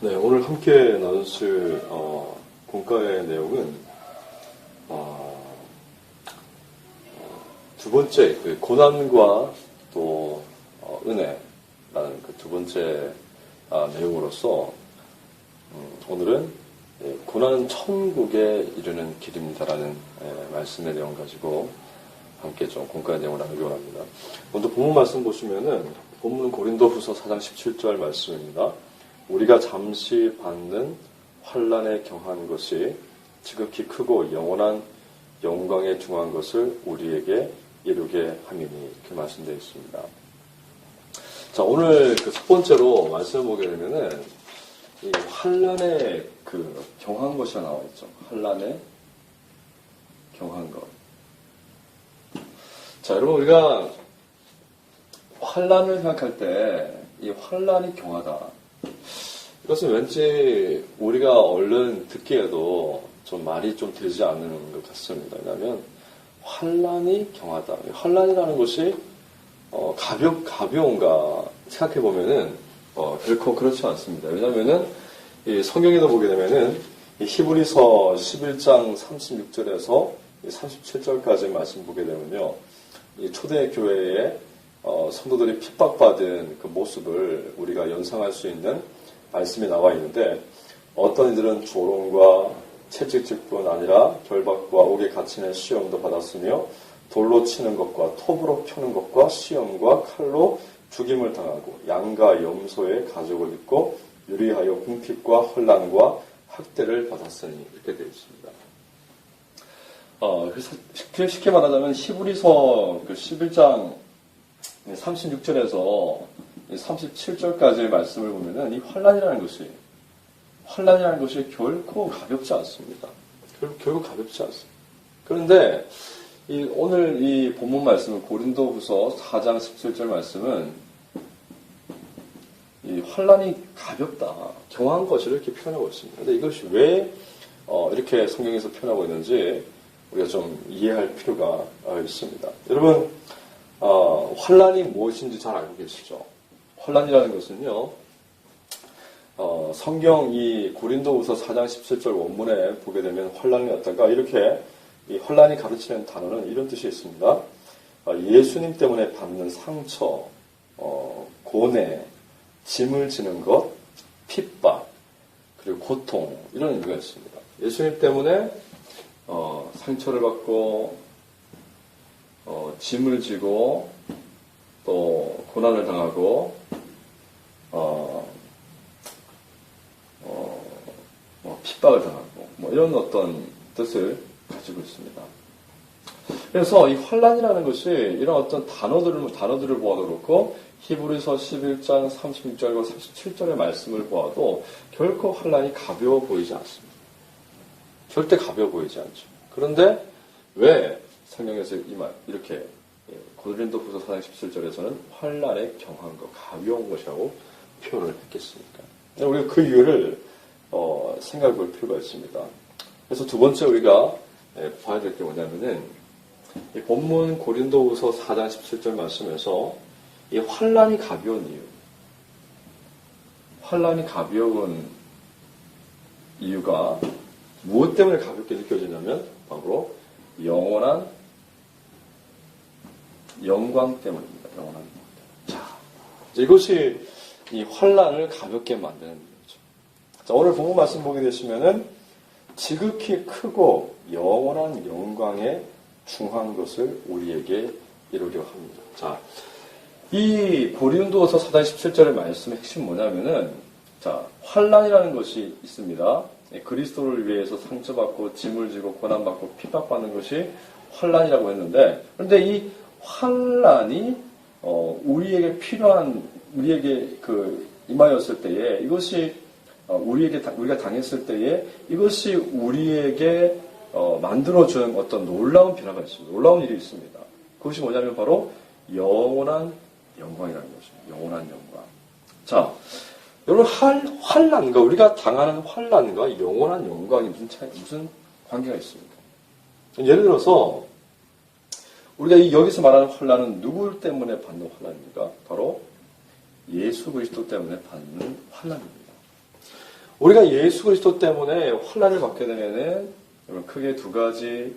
네, 오늘 함께 나누실 공과의 내용은 두 번째 그 고난과 또 은혜라는 그 두 번째 내용으로서 오늘은 고난은 천국에 이르는 길입니다라는 말씀의 내용 가지고 함께 좀 공과의 내용을 나누기 원합니다. 먼저 본문 말씀 보시면은 본문은 고린도후서 4장 17절 말씀입니다. 우리가 잠시 받는 환난에 경한 것이 지극히 크고 영원한 영광에 중한 것을 우리에게 이루게 함이니, 이렇게 말씀되어 있습니다. 자, 오늘 그 첫 번째로 말씀을 보게 되면은 이 환난에 그 경한 것이 나와 있죠. 환난에 경한 것. 자, 여러분 우리가 환난을 생각할 때 이 환난이 경하다. 이것은 왠지 우리가 얼른 듣기에도 좀 말이 좀 되지 않는 것 같습니다. 왜냐하면 환난이 경하다. 환난이라는 것이 가벼운가 생각해 보면은 결코 그렇지 않습니다. 왜냐하면은 이 성경에도 보게 되면은 이 히브리서 11장 36절에서 37절까지 말씀 보게 되면요, 이 초대 교회에 성도들이 핍박받은 그 모습을 우리가 연상할 수 있는 말씀이 나와 있는데, 어떤 이들은 조롱과 채찍질뿐 아니라 결박과 옥에 갇히는 시험도 받았으며 돌로 치는 것과 톱으로 펴는 것과 시험과 칼로 죽임을 당하고 양과 염소의 가죽을 입고 유리하여 궁핍과 혼란과 학대를 받았으니, 이렇게 되어 있습니다. 그래서 쉽게 말하자면 히브리서 그 11장 36절에서 37절까지의 말씀을 보면은 이 환난이라는 것이 결코 가볍지 않습니다. 결국 가볍지 않습니다. 그런데 오늘 이 본문 말씀은 고린도후서 4장 17절 말씀은 이 환난이 가볍다, 경한 것을 이렇게 표현하고 있습니다. 그런데 이것이 왜 이렇게 성경에서 표현하고 있는지 우리가 좀 이해할 필요가 있습니다. 여러분, 환난이 무엇인지 잘 알고 계시죠? 환난이라는 것은요, 성경 이 고린도후서 4장 17절 원문에 보게 되면 환난이 왔다가 이렇게 이 환난이 가르치는 단어는 이런 뜻이 있습니다. 예수님 때문에 받는 상처, 고뇌, 짐을 지는 것, 핍박, 그리고 고통, 이런 의미가 있습니다. 예수님 때문에 상처를 받고 짐을 지고 또 고난을 당하고 핍박을 당하고 이런 어떤 뜻을 가지고 있습니다. 그래서 이 환난이라는 것이 이런 어떤 단어들을 보아도 그렇고 히브리서 11장 36절과 37절의 말씀을 보아도 결코 환난이 가벼워 보이지 않습니다. 절대 가벼워 보이지 않죠. 그런데 왜 성경에서 이렇게 고린도후서 4장 17절에서는 환난에 경한 것, 가벼운 것이라고 표현을 했겠습니까? 우리가 그 이유를 생각해 볼 필요가 있습니다. 그래서 두 번째 우리가 봐야 될 게 뭐냐면은 이 본문 고린도후서 4장 17절 말씀에서 이 환난이 가벼운 이유, 환난이 가벼운 이유가 무엇 때문에 가볍게 느껴지냐면 바로 영원한 영광 때문입니다. 영원한 영광 때문에. 자, 이것이 이 환난을 가볍게 만드는 거죠. 자, 오늘 본문 말씀 보게 되시면은 지극히 크고 영원한 영광에 중한 것을 우리에게 이루려 합니다. 자, 이 고린도서 4장 17절의 말씀의 핵심 뭐냐면은, 자, 환난이라는 것이 있습니다. 그리스도를 위해서 상처받고 짐을 지고 고난받고 핍박받는 것이 환난이라고 했는데, 그런데 이 환난이 우리에게 임하였을 때에 이것이 우리가 당했을 때에 이것이 우리에게 만들어준 어떤 놀라운 변화가 있습니다. 놀라운 일이 있습니다. 그것이 뭐냐면 바로 영원한 영광이라는 것입니다. 영원한 영광. 자, 여러분, 환난과 우리가 당하는 환난과 영원한 영광이 무슨 관계가 있습니까? 예를 들어서 우리가 여기서 말하는 환난은 누구 때문에 받는 환난입니까? 바로 예수 그리스도 때문에 받는 환난입니다. 우리가 예수 그리스도 때문에 환난을 받게 되면은 크게 두 가지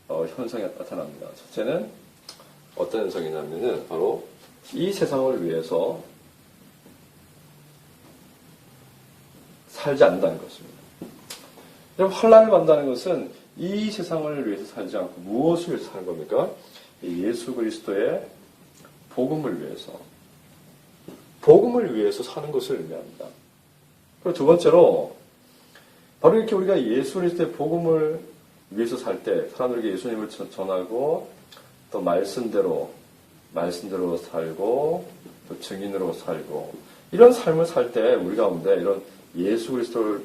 현상이 나타납니다. 첫째는 어떤 현상이냐면은 바로 이 세상을 위해서 살지 않는다는 것입니다. 여러분, 환난을 받는다는 것은 이 세상을 위해서 살지 않고 무엇을 위해서 사는 겁니까? 예수 그리스도의 복음을 위해서 사는 것을 의미합니다. 그리고 두 번째로 바로 이렇게 우리가 예수 그리스도의 복음을 위해서 살 때 사람들에게 예수님을 전하고 또 말씀대로 살고 또 증인으로 살고 이런 삶을 살 때 우리 가운데 이런 예수 그리스도로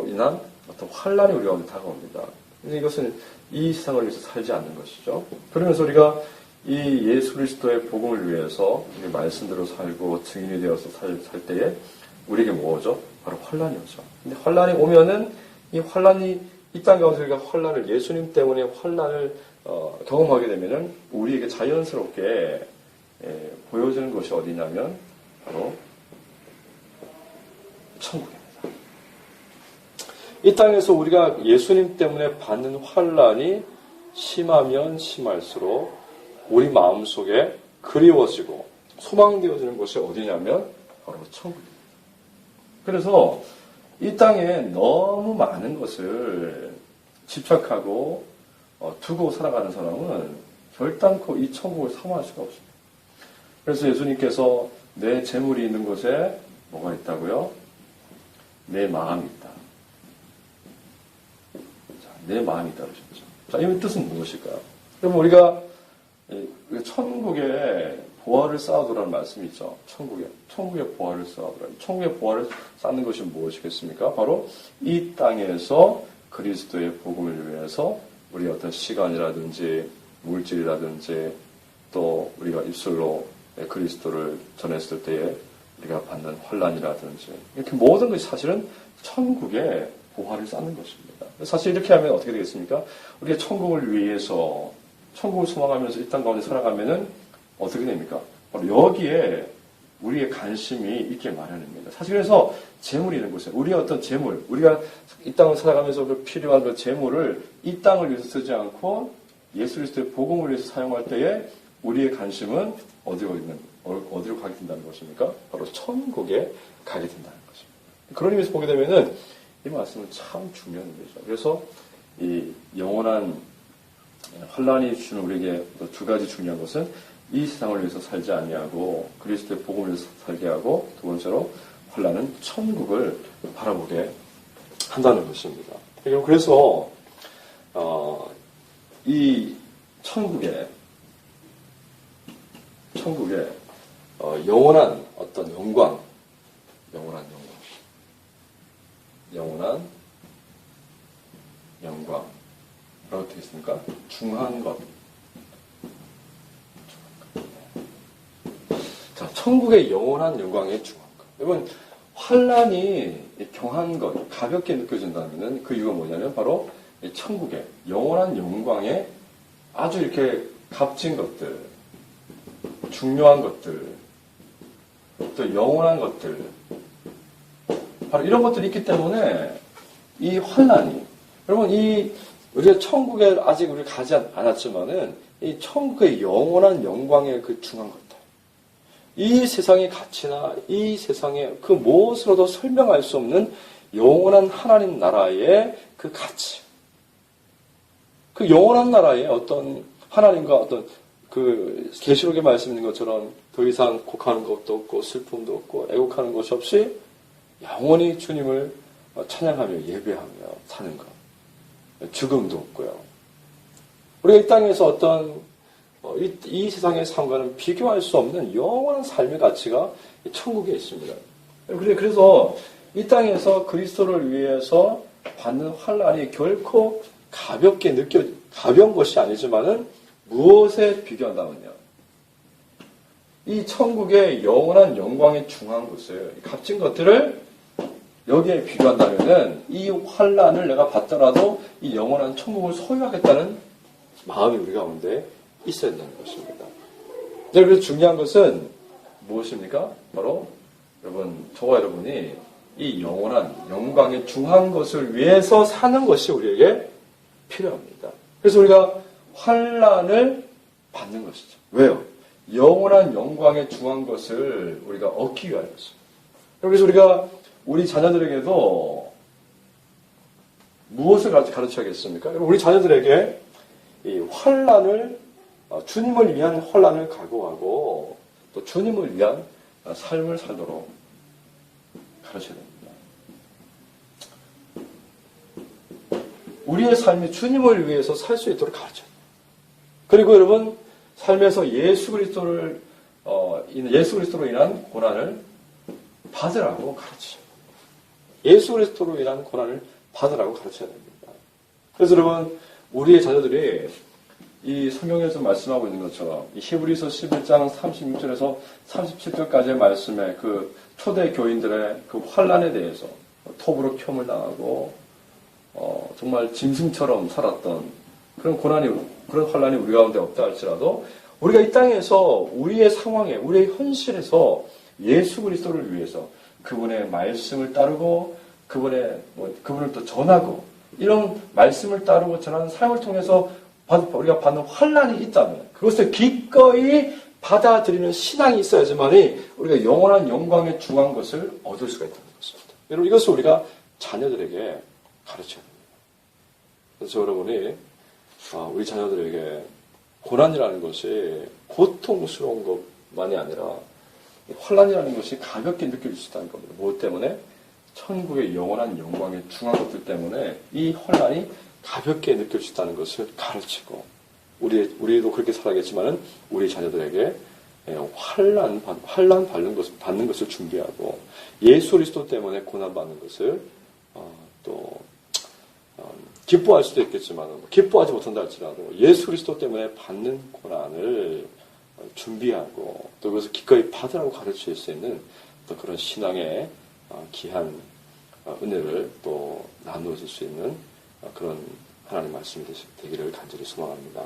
인한 어떤 환난이 우리 가운데 다가옵니다. 이것은 이 세상을 위해서 살지 않는 것이죠. 그러면서 우리가 이 예수 그리스도의 복음을 위해서 우리 말씀대로 살고 증인이 되어서 살 때에 우리에게 뭐 오죠? 바로 환난이 오죠. 근데 환난이 오면은 이 환난이 이 땅 가운데 우리가 환난을 예수님 때문에 환난을 경험하게 되면은 우리에게 자연스럽게 보여지는 것이 어디냐면 바로 천국입니다. 이 땅에서 우리가 예수님 때문에 받는 환난이 심하면 심할수록 우리 마음속에 그리워지고 소망되어지는 것이 어디냐면 바로 천국입니다. 그래서 이 땅에 너무 많은 것을 집착하고 두고 살아가는 사람은 결단코 이 천국을 사모할 수가 없습니다. 그래서 예수님께서 내 재물이 있는 곳에 뭐가 있다고요? 내 마음이 있다. 자, 내 마음이 있다 그러셨죠. 자, 이 뜻은 무엇일까요? 그럼 우리가 천국에 보화를 쌓아두라는 말씀이 있죠. 천국에 보화를 쌓아두라. 천국에 보화를 쌓는 것이 무엇이겠습니까? 바로 이 땅에서 그리스도의 복음을 위해서 우리 어떤 시간이라든지 물질이라든지 또 우리가 입술로 그리스도를 전했을 때에 우리가 받는 환난이라든지 이렇게 모든 것이 사실은 천국에 보화를 쌓는 것입니다. 사실 이렇게 하면 어떻게 되겠습니까? 우리가 천국을 위해서 천국을 소망하면서 이 땅 가운데 살아가면은 어떻게 됩니까? 바로 여기에 우리의 관심이 있게 마련입니다. 사실 그래서 재물이 있는 곳에 우리의 어떤 재물, 우리가 이 땅을 살아가면서 필요한 그 재물을 이 땅을 위해서 쓰지 않고 예수 그리스도의 복음을 위해서 사용할 때에 우리의 관심은 어디로 가게 된다는 것입니까? 바로 천국에 가게 된다는 것입니다. 그런 의미에서 보게 되면은 이 말씀은 참 중요한 의미죠. 그래서 이 영원한 환난이 주는 우리에게 두 가지 중요한 것은 이 세상을 위해서 살지 아니하고 그리스도의 복음을 위해서 살게 하고 두 번째로 환난은 천국을 바라보게 한다는 것입니다. 그래서 이 천국에 영원한 어떤 영광, 뭐라고 되어 있습니까? 중한 것. 자, 천국의 영원한 영광의 중한 것. 여러분, 환난이 경한 것, 가볍게 느껴진다면 그 이유가 뭐냐면 바로 천국의 영원한 영광에 아주 이렇게 값진 것들, 중요한 것들, 또 영원한 것들, 바로 이런 것들이 있기 때문에 이 환난이, 여러분, 우리가 천국에 아직 우리 가지 않았지만은 이 천국의 영원한 영광의 그 중한 것들, 이 세상의 가치나 이 세상의 그 무엇으로도 설명할 수 없는 영원한 하나님 나라의 그 가치, 그 영원한 나라의 어떤 하나님과 어떤 그 계시록에 말씀 있는 것처럼 더 이상 곡하는 것도 없고 슬픔도 없고 애곡하는 것이 없이 영원히 주님을 찬양하며 예배하며 사는 것, 죽음도 없고요. 우리가 이 땅에서 어떤 이 세상의 삶과는 비교할 수 없는 영원한 삶의 가치가 천국에 있습니다. 그래서 이 땅에서 그리스도를 위해서 받는 환난이 결코 가벼운 것이 아니지만은 무엇에 비교한다면요? 이 천국의 영원한 영광의 중한 것을, 값진 것들을 여기에 비교한다면은 이 환난을 내가 받더라도 이 영원한 천국을 소유하겠다는 마음이 우리 가운데 있어야 된다는 것입니다. 그래서 중요한 것은 무엇입니까? 바로 여러분, 저와 여러분이 이 영원한 영광에 중한 것을 위해서 사는 것이 우리에게 필요합니다. 그래서 우리가 환난을 받는 것이죠. 왜요? 영원한 영광에 중한 것을 우리가 얻기 위하여서. 그래서 우리가 우리 자녀들에게도 무엇을 가르쳐야겠습니까? 우리 자녀들에게 이 환난을 주님을 위한 환난을 각오하고 또 주님을 위한 삶을 살도록 가르쳐야 됩니다. 우리의 삶이 주님을 위해서 살 수 있도록 가르쳐야 돼요. 그리고 여러분 삶에서 예수 그리스도로 인한 고난을 받으라고 가르치죠. 예수 그리스도로 인한 고난을 받으라고 가르쳐야 됩니다. 그래서 여러분 우리의 자녀들이 이 성경에서 말씀하고 있는 것처럼 이 히브리서 11장 36절에서 37절까지의 말씀에 그 초대 교인들의 그 환난에 대해서 톱으로 켬을 당하고 정말 짐승처럼 살았던 그런 환난이 우리 가운데 없다 할지라도 우리가 이 땅에서 우리의 상황에 우리의 현실에서 예수 그리스도를 위해서 그분의 말씀을 따르고 그분을 또 전하고 이런 말씀을 따르고 전하는 삶을 통해서 우리가 받는 환난이 있다면 그것을 기꺼이 받아들이는 신앙이 있어야지만이 우리가 영원한 영광에 중한 것을 얻을 수가 있다는 것입니다. 여러분 이것을 우리가 자녀들에게 가르쳐야 됩니다. 그래서 여러분이 우리 자녀들에게 고난이라는 것이 고통스러운 것만이 아니라 환난이라는 것이 가볍게 느껴질 수 있다는 겁니다. 무엇 때문에? 천국의 영원한 영광에 중한 것들 때문에 이 환난이 가볍게 느낄 수 있다는 것을 가르치고 우리도 그렇게 살아야겠지만은 우리 자녀들에게 환난 받는 것을 준비하고 예수 그리스도 때문에 고난 받는 것을 또 기뻐할 수도 있겠지만 기뻐하지 못한다 할지라도 예수 그리스도 때문에 받는 고난을 준비하고 또 그것을 기꺼이 받으라고 가르칠 수 있는 또 그런 신앙의 귀한 은혜를 또 나누어질 수 있는 그런 하나님 말씀이 되기를 간절히 소망합니다.